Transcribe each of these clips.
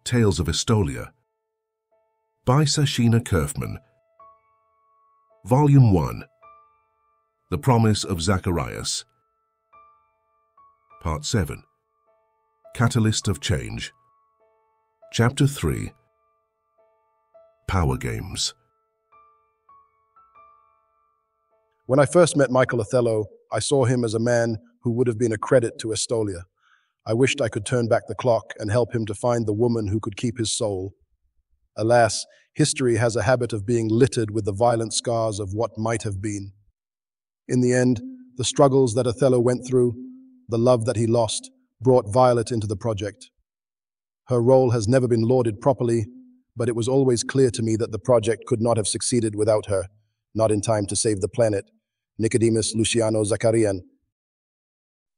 Tales of Estolia by Sashina Kerfman. Volume 1. The Promise of Zacharias. Part 7. Catalyst of Change. Chapter 3. Power Games. When I first met Michael Othello, I saw him as a man who would have been a credit to Estolia. I wished I could turn back the clock and help him to find the woman who could keep his soul. Alas, history has a habit of being littered with the violent scars of what might have been. In the end, the struggles that Othello went through, the love that he lost, brought Violet into the project. Her role has never been lauded properly, but it was always clear to me that the project could not have succeeded without her, not in time to save the planet. Nicodemus Luciano Zacharian.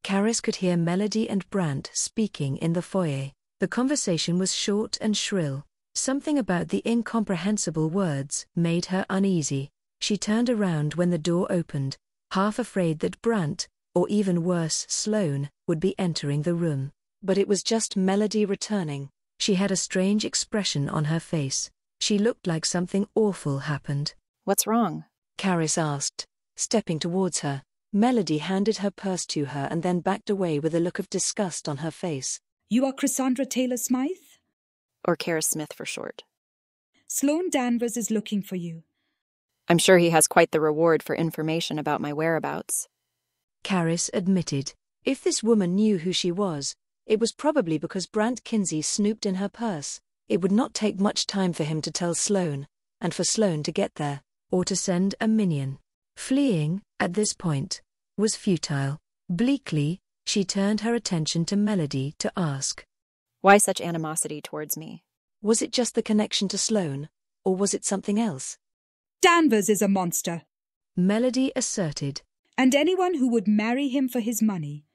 Caris could hear Melody and Brant speaking in the foyer. The conversation was short and shrill. Something about the incomprehensible words made her uneasy. She turned around when the door opened, half afraid that Brant, or even worse Sloane, would be entering the room. But it was just Melody returning. She had a strange expression on her face. She looked like something awful happened. "What's wrong?" Caris asked, stepping towards her. Melody handed her purse to her and then backed away with a look of disgust on her face. "You are Cassandra Taylor-Smythe?" Or Kara Smith for short. "Sloane Danvers is looking for you." "I'm sure he has quite the reward for information about my whereabouts." Caris admitted. If this woman knew who she was, it was probably because Brant Kinsey snooped in her purse. It would not take much time for him to tell Sloane, and for Sloane to get there, or to send a minion. Fleeing, at this point, was futile. Bleakly, she turned her attention to Melody to ask, "Why such animosity towards me?" was it just the connection to Sloane, or was it something else? "Danvers is a monster, Melody asserted. and anyone who would marry him for his money."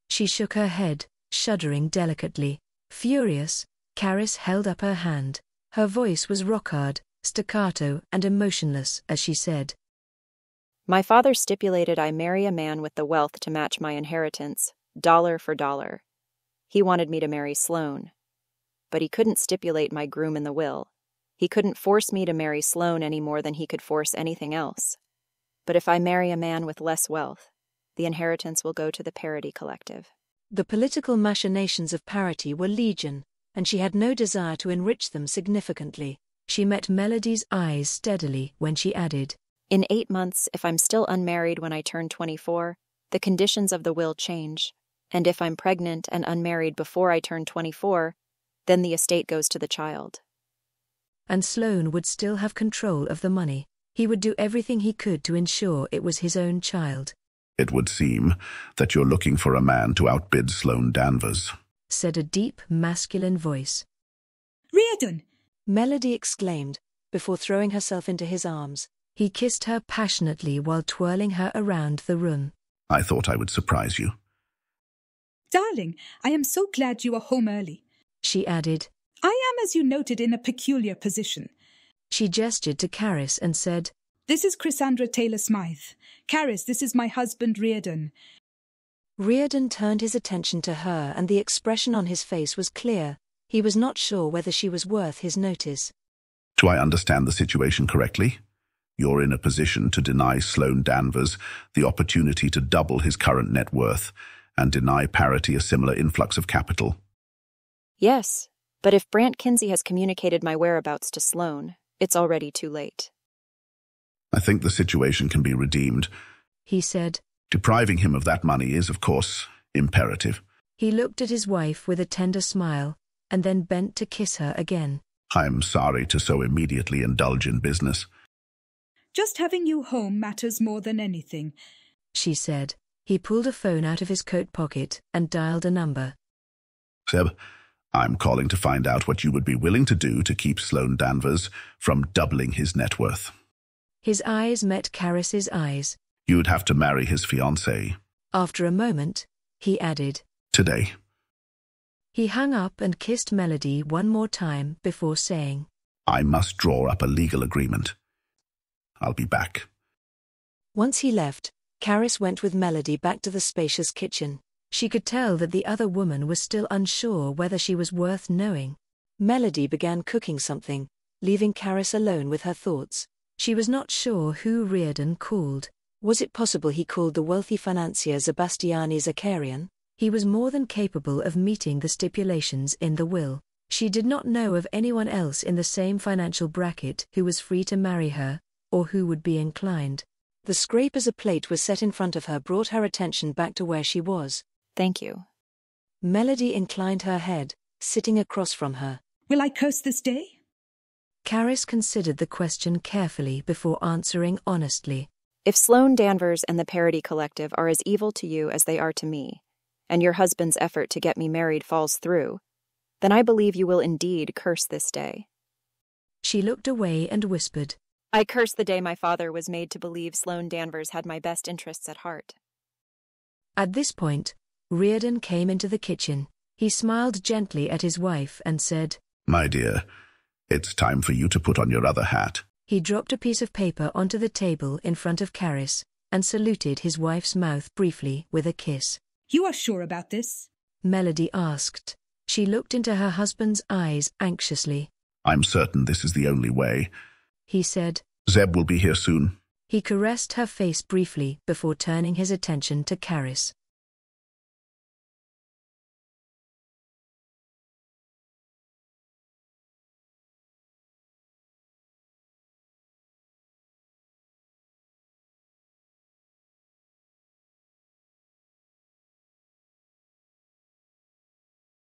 She shook her head, shuddering delicately. Furious, Caris held up her hand. Her voice was rock-hard, staccato and emotionless as she said, "My father stipulated I marry a man with the wealth to match my inheritance, dollar for dollar. He wanted me to marry Sloane. But he couldn't stipulate my groom in the will. He couldn't force me to marry Sloane any more than he could force anything else. But if I marry a man with less wealth, the inheritance will go to the Parity Collective." The political machinations of Parity were legion, and she had no desire to enrich them significantly. She met Melody's eyes steadily when she added, "In 8 months, if I'm still unmarried when I turn 24, the conditions of the will change. And if I'm pregnant and unmarried before I turn 24, then the estate goes to the child." And Sloane would still have control of the money. He would do everything he could to ensure it was his own child. "It would seem that you're looking for a man to outbid Sloane Danvers," said a deep, masculine voice. "Reardon!" Melody exclaimed, before throwing herself into his arms. He kissed her passionately while twirling her around the room. "I thought I would surprise you." "Darling, I am so glad you are home early." She added. "I am, as you noted, in a peculiar position." She gestured to Caris and said, "This is Cassandra Taylor-Smythe. Caris, this is my husband Reardon." Reardon turned his attention to her and the expression on his face was clear. He was not sure whether she was worth his notice. "Do I understand the situation correctly? You're in a position to deny Sloane Danvers the opportunity to double his current net worth and deny Parity a similar influx of capital." "Yes, but if Brant Kinsey has communicated my whereabouts to Sloane, it's already too late." "I think the situation can be redeemed," he said. "Depriving him of that money is, of course, imperative." He looked at his wife with a tender smile, and then bent to kiss her again. "I'm sorry to so immediately indulge in business." "Just having you home matters more than anything," she said. He pulled a phone out of his coat pocket and dialed a number. "Seb, I'm calling to find out what you would be willing to do to keep Sloane Danvers from doubling his net worth." His eyes met Caris's eyes. "You'd have to marry his fiancée." After a moment, he added, "Today." He hung up and kissed Melody one more time before saying, "I must draw up a legal agreement. I'll be back." Once he left, Caris went with Melody back to the spacious kitchen. She could tell that the other woman was still unsure whether she was worth knowing. Melody began cooking something, leaving Caris alone with her thoughts. She was not sure who Reardon called. Was it possible he called the wealthy financier Sebastiani Zakarian? He was more than capable of meeting the stipulations in the will. She did not know of anyone else in the same financial bracket who was free to marry her, or who would be inclined. The scrape as a plate was set in front of her brought her attention back to where she was. Thank you. Melody inclined her head, sitting across from her. Will I curse this day? Caris considered the question carefully before answering honestly. If Sloane Danvers and the Parody Collective are as evil to you as they are to me, and your husband's effort to get me married falls through, then I believe you will indeed curse this day. She looked away and whispered, I curse the day my father was made to believe Sloane Danvers had my best interests at heart. At this point, Reardon came into the kitchen. He smiled gently at his wife and said, My dear, it's time for you to put on your other hat. He dropped a piece of paper onto the table in front of Caris, and saluted his wife's mouth briefly with a kiss. You are sure about this? Melody asked. She looked into her husband's eyes anxiously. I'm certain this is the only way. He said. Zeb will be here soon. He caressed her face briefly before turning his attention to Caris.